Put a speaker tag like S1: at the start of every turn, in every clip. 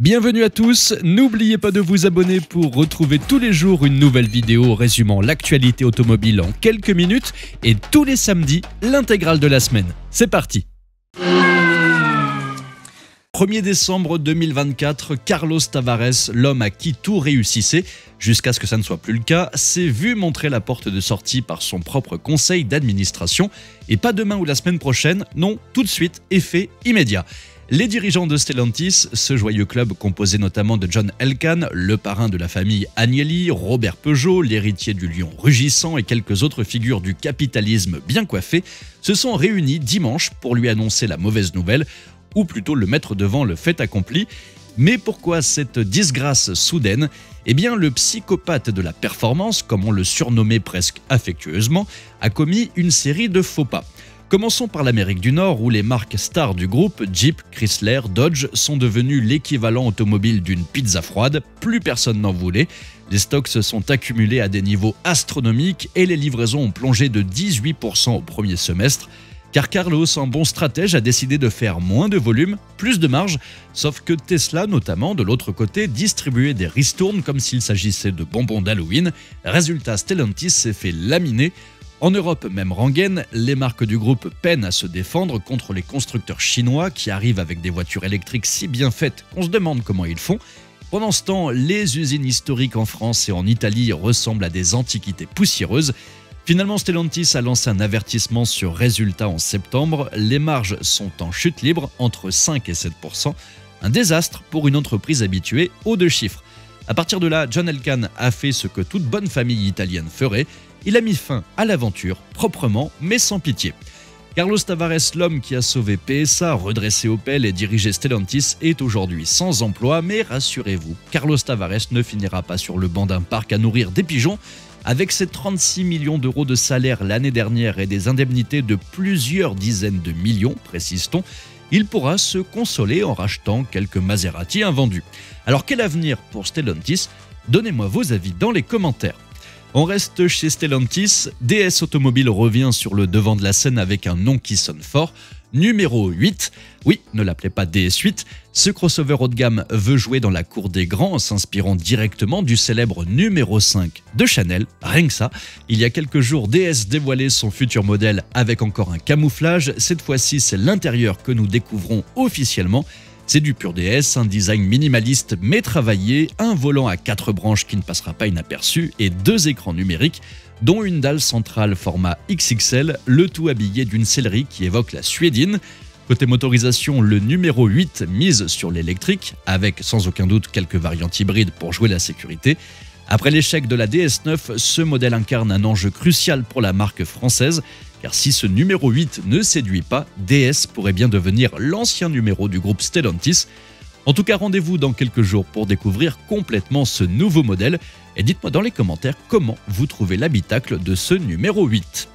S1: Bienvenue à tous, n'oubliez pas de vous abonner pour retrouver tous les jours une nouvelle vidéo résumant l'actualité automobile en quelques minutes et tous les samedis, l'intégrale de la semaine. C'est parti! 1er décembre 2024, Carlos Tavares, l'homme à qui tout réussissait, jusqu'à ce que ça ne soit plus le cas, s'est vu montrer la porte de sortie par son propre conseil d'administration. Et pas demain ou la semaine prochaine, non, tout de suite, effet immédiat. Les dirigeants de Stellantis, ce joyeux club composé notamment de John Elkann, le parrain de la famille Agnelli, Robert Peugeot, l'héritier du lion rugissant et quelques autres figures du capitalisme bien coiffées, se sont réunis dimanche pour lui annoncer la mauvaise nouvelle, ou plutôt le mettre devant le fait accompli. Mais pourquoi cette disgrâce soudaine ? Eh bien, le psychopathe de la performance, comme on le surnommait presque affectueusement, a commis une série de faux pas. Commençons par l'Amérique du Nord où les marques stars du groupe, Jeep, Chrysler, Dodge, sont devenues l'équivalent automobile d'une pizza froide, plus personne n'en voulait. Les stocks se sont accumulés à des niveaux astronomiques et les livraisons ont plongé de 18% au premier semestre. Car Carlos, en bon stratège, a décidé de faire moins de volume, plus de marge, sauf que Tesla, notamment, de l'autre côté, distribuait des ristournes comme s'il s'agissait de bonbons d'Halloween. Résultat, Stellantis s'est fait laminer. En Europe, même rengaine, les marques du groupe peinent à se défendre contre les constructeurs chinois qui arrivent avec des voitures électriques si bien faites qu'on se demande comment ils font. Pendant ce temps, les usines historiques en France et en Italie ressemblent à des antiquités poussiéreuses. Finalement, Stellantis a lancé un avertissement sur résultats en septembre. Les marges sont en chute libre, entre 5 et 7%. Un désastre pour une entreprise habituée aux deux chiffres. À partir de là, John Elkann a fait ce que toute bonne famille italienne ferait. Il a mis fin à l'aventure, proprement mais sans pitié. Carlos Tavares, l'homme qui a sauvé PSA, redressé Opel et dirigé Stellantis, est aujourd'hui sans emploi, mais rassurez-vous, Carlos Tavares ne finira pas sur le banc d'un parc à nourrir des pigeons. Avec ses 36 millions d'euros de salaire l'année dernière et des indemnités de plusieurs dizaines de millions, précise-t-on, il pourra se consoler en rachetant quelques Maserati invendus. Alors quel avenir pour Stellantis ? Donnez-moi vos avis dans les commentaires. On reste chez Stellantis, DS Automobile revient sur le devant de la scène avec un nom qui sonne fort, numéro 8. Oui, ne l'appelez pas DS8, ce crossover haut de gamme veut jouer dans la cour des grands en s'inspirant directement du célèbre numéro 5 de Chanel, rien que ça. Il y a quelques jours, DS dévoilait son futur modèle avec encore un camouflage, cette fois-ci c'est l'intérieur que nous découvrons officiellement. C'est du pur DS, un design minimaliste mais travaillé, un volant à 4 branches qui ne passera pas inaperçu et 2 écrans numériques, dont une dalle centrale format XXL, le tout habillé d'une sellerie qui évoque la suédine. Côté motorisation, le numéro 8 mise sur l'électrique, avec sans aucun doute quelques variantes hybrides pour jouer la sécurité. Après l'échec de la DS9, ce modèle incarne un enjeu crucial pour la marque française, car si ce numéro 8 ne séduit pas, DS pourrait bien devenir l'ancien numéro du groupe Stellantis. En tout cas, rendez-vous dans quelques jours pour découvrir complètement ce nouveau modèle. Et dites-moi dans les commentaires comment vous trouvez l'habitacle de ce numéro 8.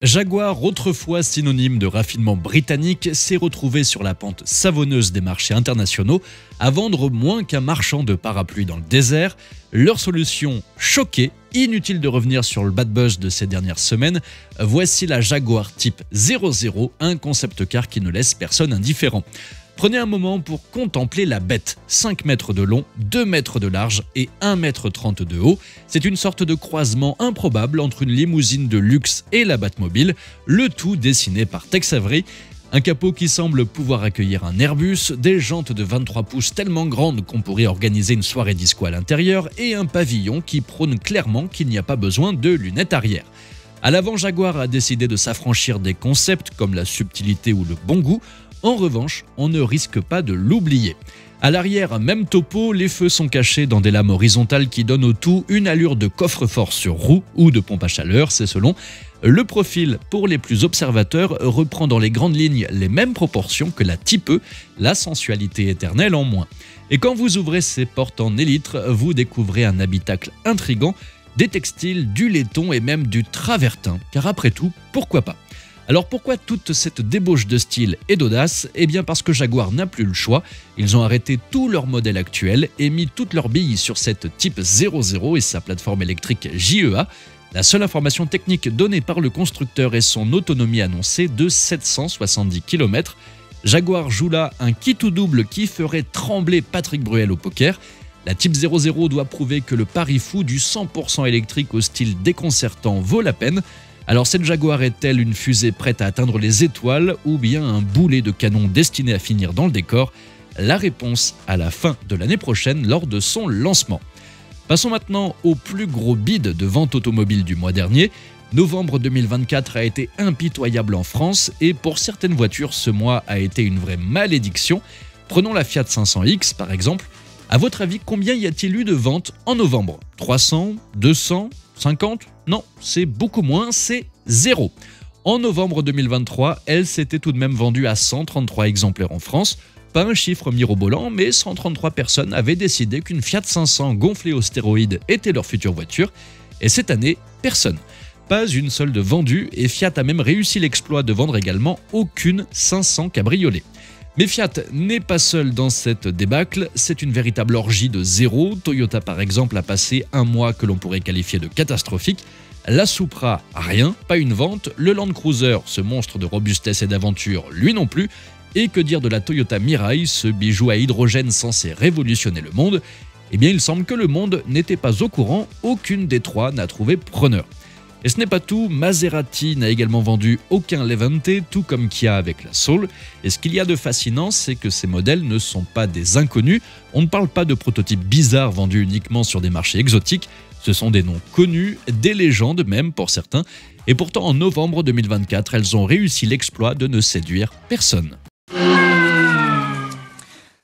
S1: Jaguar, autrefois synonyme de raffinement britannique, s'est retrouvé sur la pente savonneuse des marchés internationaux à vendre moins qu'un marchand de parapluies dans le désert. Leur solution, choquée, inutile de revenir sur le bad buzz de ces dernières semaines, voici la Jaguar Type 00, un concept car qui ne laisse personne indifférent. Prenez un moment pour contempler la bête, 5 mètres de long, 2 mètres de large et 1,30 m de haut. C'est une sorte de croisement improbable entre une limousine de luxe et la Batmobile, le tout dessiné par Tex Avery. Un capot qui semble pouvoir accueillir un Airbus, des jantes de 23 pouces tellement grandes qu'on pourrait organiser une soirée disco à l'intérieur et un pavillon qui prône clairement qu'il n'y a pas besoin de lunettes arrière. À l'avant, Jaguar a décidé de s'affranchir des concepts comme la subtilité ou le bon goût. En revanche, on ne risque pas de l'oublier. À l'arrière, même topo, les feux sont cachés dans des lames horizontales qui donnent au tout une allure de coffre-fort sur roue ou de pompe à chaleur, c'est selon. Le profil, pour les plus observateurs, reprend dans les grandes lignes les mêmes proportions que la Type E, la sensualité éternelle en moins. Et quand vous ouvrez ces portes en élytre, vous découvrez un habitacle intrigant, des textiles, du laiton et même du travertin, car après tout, pourquoi pas ? Alors pourquoi toute cette débauche de style et d'audace ? Eh bien parce que Jaguar n'a plus le choix, ils ont arrêté tous leurs modèles actuels et mis toutes leurs billes sur cette Type 00 et sa plateforme électrique JEA. La seule information technique donnée par le constructeur est son autonomie annoncée de 770 km. Jaguar joue là un qui tout double qui ferait trembler Patrick Bruel au poker. La Type 00 doit prouver que le pari fou du 100% électrique au style déconcertant vaut la peine. Alors cette Jaguar est-elle une fusée prête à atteindre les étoiles ou bien un boulet de canon destiné à finir dans le décor? La réponse à la fin de l'année prochaine lors de son lancement. Passons maintenant au plus gros bid de vente automobile du mois dernier. Novembre 2024 a été impitoyable en France et pour certaines voitures, ce mois a été une vraie malédiction. Prenons la Fiat 500X par exemple. À votre avis, combien y a-t-il eu de ventes en novembre? 300? 200? 50? Non, c'est beaucoup moins, c'est 0. En novembre 2023, elle s'était tout de même vendue à 133 exemplaires en France. Pas un chiffre mirobolant, mais 133 personnes avaient décidé qu'une Fiat 500 gonflée aux stéroïdes était leur future voiture. Et cette année, personne. Pas une seule de vendue et Fiat a même réussi l'exploit de vendre également aucune 500 cabriolet. Mais Fiat n'est pas seul dans cette débâcle, c'est une véritable orgie de zéro. Toyota par exemple a passé un mois que l'on pourrait qualifier de catastrophique. La Supra, rien, pas une vente. Le Land Cruiser, ce monstre de robustesse et d'aventure, lui non plus. Et que dire de la Toyota Mirai, ce bijou à hydrogène censé révolutionner le monde? Eh bien il semble que le monde n'était pas au courant, aucune des trois n'a trouvé preneur. Et ce n'est pas tout, Maserati n'a également vendu aucun Levante, tout comme Kia avec la Soul. Et ce qu'il y a de fascinant, c'est que ces modèles ne sont pas des inconnus. On ne parle pas de prototypes bizarres vendus uniquement sur des marchés exotiques. Ce sont des noms connus, des légendes même pour certains. Et pourtant, en novembre 2024, elles ont réussi l'exploit de ne séduire personne.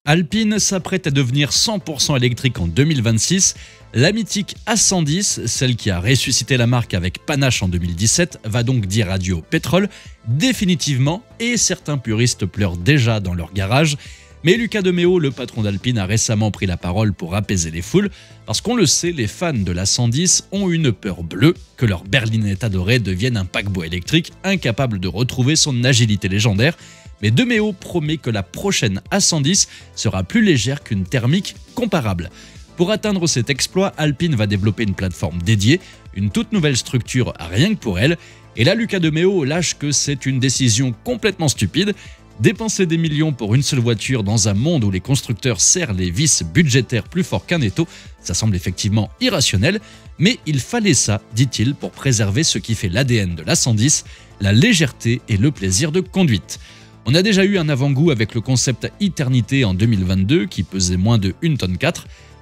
S1: Alpine s'apprête à devenir 100% électrique en 2026. La mythique A110, celle qui a ressuscité la marque avec panache en 2017, va donc dire adieu au pétrole, définitivement, et certains puristes pleurent déjà dans leur garage. Mais Luca de Meo, le patron d'Alpine, a récemment pris la parole pour apaiser les foules, parce qu'on le sait, les fans de l'A110 ont une peur bleue, que leur berlinette adorée devienne un paquebot électrique incapable de retrouver son agilité légendaire. Mais De Meo promet que la prochaine A110 sera plus légère qu'une thermique comparable. Pour atteindre cet exploit, Alpine va développer une plateforme dédiée, une toute nouvelle structure rien que pour elle. Et là, Luca de Meo lâche que c'est une décision complètement stupide. Dépenser des millions pour une seule voiture dans un monde où les constructeurs serrent les vis budgétaires plus fort qu'un étau, ça semble effectivement irrationnel. Mais il fallait ça, dit-il, pour préserver ce qui fait l'ADN de l'A110, la légèreté et le plaisir de conduite. On a déjà eu un avant-goût avec le concept Eternité en 2022 qui pesait moins de 1,4 tonne.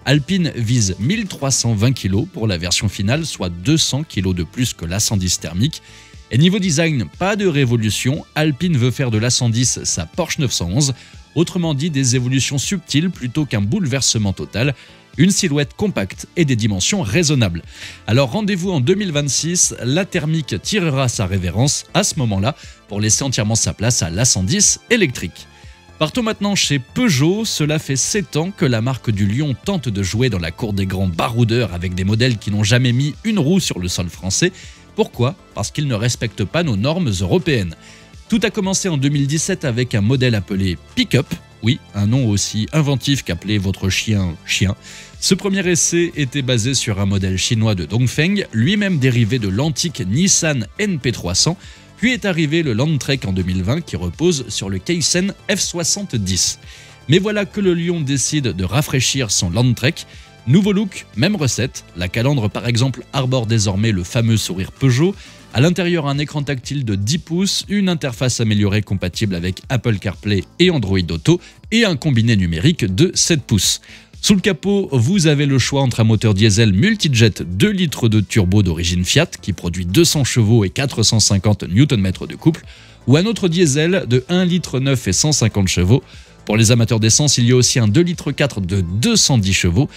S1: Alpine vise 1320 kg pour la version finale, soit 200 kg de plus que l'A110 thermique. Et niveau design, pas de révolution, Alpine veut faire de l'A110 sa Porsche 911, autrement dit des évolutions subtiles plutôt qu'un bouleversement total, une silhouette compacte et des dimensions raisonnables. Alors rendez-vous en 2026, la thermique tirera sa révérence à ce moment-là pour laisser entièrement sa place à l'A110 électrique. Partons maintenant chez Peugeot, cela fait 7 ans que la marque du Lion tente de jouer dans la cour des grands baroudeurs avec des modèles qui n'ont jamais mis une roue sur le sol français. Pourquoi? Parce qu'ils ne respectent pas nos normes européennes. Tout a commencé en 2017 avec un modèle appelé Pick-up, oui, un nom aussi inventif qu'appeler votre chien chien. Ce premier essai était basé sur un modèle chinois de Dongfeng, lui-même dérivé de l'antique Nissan NP300, puis est arrivé le Landtrek en 2020 qui repose sur le Kaizen F70. Mais voilà que le Lion décide de rafraîchir son Landtrek. Nouveau look, même recette. La calandre par exemple arbore désormais le fameux sourire Peugeot. À l'intérieur, un écran tactile de 10 pouces, une interface améliorée compatible avec Apple CarPlay et Android Auto et un combiné numérique de 7 pouces. Sous le capot, vous avez le choix entre un moteur diesel multijet 2 litres de turbo d'origine Fiat qui produit 200 chevaux et 450 Nm de couple ou un autre diesel de 1,9 litre et 150 chevaux. Pour les amateurs d'essence, il y a aussi un 2,4 litres de 210 chevaux.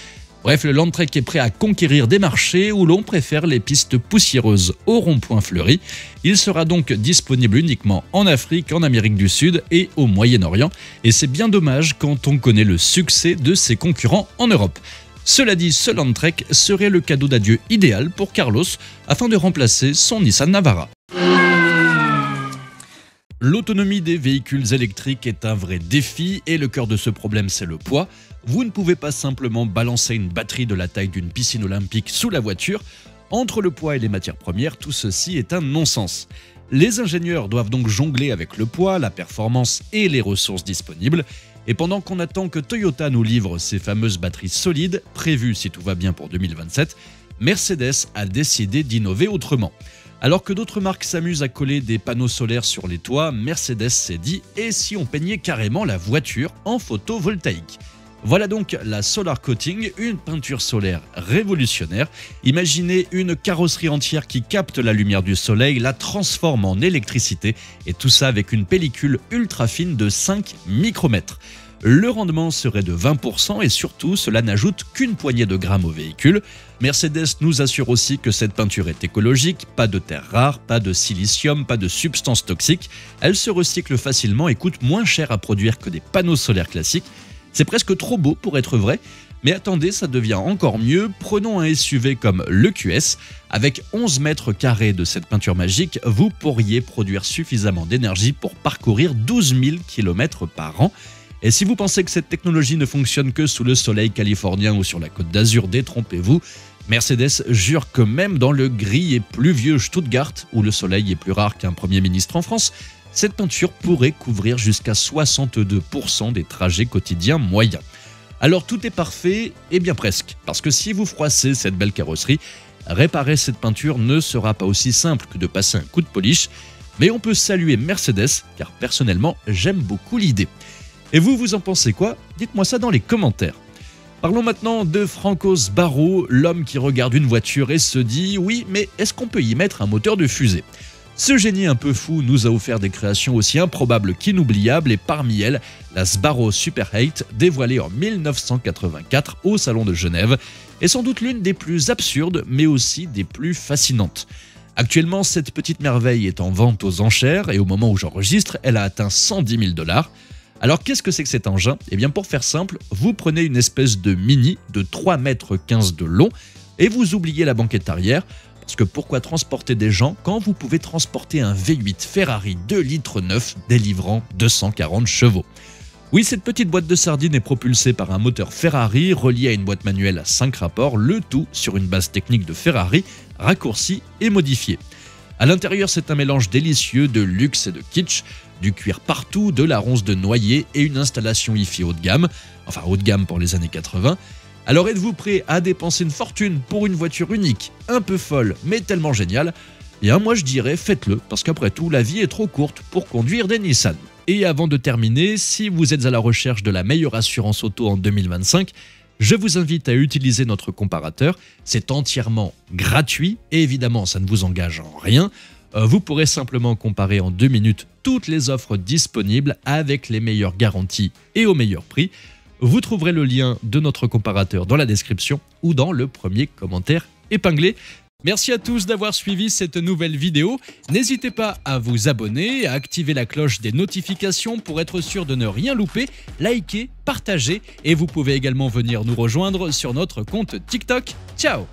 S1: Bref, le Landtrek est prêt à conquérir des marchés où l'on préfère les pistes poussiéreuses au rond-point fleuri. Il sera donc disponible uniquement en Afrique, en Amérique du Sud et au Moyen-Orient. Et c'est bien dommage quand on connaît le succès de ses concurrents en Europe. Cela dit, ce Landtrek serait le cadeau d'adieu idéal pour Carlos afin de remplacer son Nissan Navara. L'autonomie des véhicules électriques est un vrai défi et le cœur de ce problème c'est le poids. Vous ne pouvez pas simplement balancer une batterie de la taille d'une piscine olympique sous la voiture. Entre le poids et les matières premières, tout ceci est un non-sens. Les ingénieurs doivent donc jongler avec le poids, la performance et les ressources disponibles. Et pendant qu'on attend que Toyota nous livre ses fameuses batteries solides, prévues si tout va bien pour 2027, Mercedes a décidé d'innover autrement. Alors que d'autres marques s'amusent à coller des panneaux solaires sur les toits, Mercedes s'est dit « et si on peignait carrément la voiture en photovoltaïque ?» Voilà donc la Solar Coating, une peinture solaire révolutionnaire. Imaginez une carrosserie entière qui capte la lumière du soleil, la transforme en électricité, et tout ça avec une pellicule ultra fine de 5 micromètres. Le rendement serait de 20% et surtout, cela n'ajoute qu'une poignée de grammes au véhicule. Mercedes nous assure aussi que cette peinture est écologique, pas de terres rares, pas de silicium, pas de substances toxiques. Elle se recycle facilement et coûte moins cher à produire que des panneaux solaires classiques. C'est presque trop beau pour être vrai, mais attendez, ça devient encore mieux. Prenons un SUV comme le QS. Avec 11 mètres carrés de cette peinture magique, vous pourriez produire suffisamment d'énergie pour parcourir 12 000 km par an. Et si vous pensez que cette technologie ne fonctionne que sous le soleil californien ou sur la côte d'Azur, détrompez-vous. Mercedes jure que même dans le gris et pluvieux Stuttgart, où le soleil est plus rare qu'un Premier ministre en France, cette peinture pourrait couvrir jusqu'à 62% des trajets quotidiens moyens. Alors tout est parfait, et bien presque, parce que si vous froissez cette belle carrosserie, réparer cette peinture ne sera pas aussi simple que de passer un coup de polish, mais on peut saluer Mercedes, car personnellement j'aime beaucoup l'idée. Et vous, vous en pensez quoi? Dites-moi ça dans les commentaires. Parlons maintenant de Franco Sbarro, l'homme qui regarde une voiture et se dit « oui, mais est-ce qu'on peut y mettre un moteur de fusée ?» Ce génie un peu fou nous a offert des créations aussi improbables qu'inoubliables et parmi elles, la Sbarro Super 8 dévoilée en 1984 au Salon de Genève est sans doute l'une des plus absurdes mais aussi des plus fascinantes. Actuellement, cette petite merveille est en vente aux enchères et au moment où j'enregistre, elle a atteint 110 000 $. Alors qu'est-ce que c'est que cet engin? Eh bien pour faire simple, vous prenez une espèce de mini de 3,15 mètres de long et vous oubliez la banquette arrière. Parce que pourquoi transporter des gens quand vous pouvez transporter un V8 Ferrari 2,9 litres délivrant 240 chevaux? Oui, cette petite boîte de sardines est propulsée par un moteur Ferrari relié à une boîte manuelle à 5 rapports, le tout sur une base technique de Ferrari, raccourcie et modifiée. À l'intérieur, c'est un mélange délicieux de luxe et de kitsch, du cuir partout, de la ronce de noyer et une installation hi-fi haut de gamme, enfin haut de gamme pour les années 80. Alors êtes-vous prêt à dépenser une fortune pour une voiture unique, un peu folle mais tellement géniale? Bien moi je dirais faites-le, parce qu'après tout la vie est trop courte pour conduire des Nissan. Et avant de terminer, si vous êtes à la recherche de la meilleure assurance auto en 2025, je vous invite à utiliser notre comparateur, c'est entièrement gratuit et évidemment ça ne vous engage en rien. Vous pourrez simplement comparer en 2 minutes toutes les offres disponibles avec les meilleures garanties et au meilleur prix. Vous trouverez le lien de notre comparateur dans la description ou dans le premier commentaire épinglé. Merci à tous d'avoir suivi cette nouvelle vidéo. N'hésitez pas à vous abonner, à activer la cloche des notifications pour être sûr de ne rien louper, liker, partager et vous pouvez également venir nous rejoindre sur notre compte TikTok. Ciao!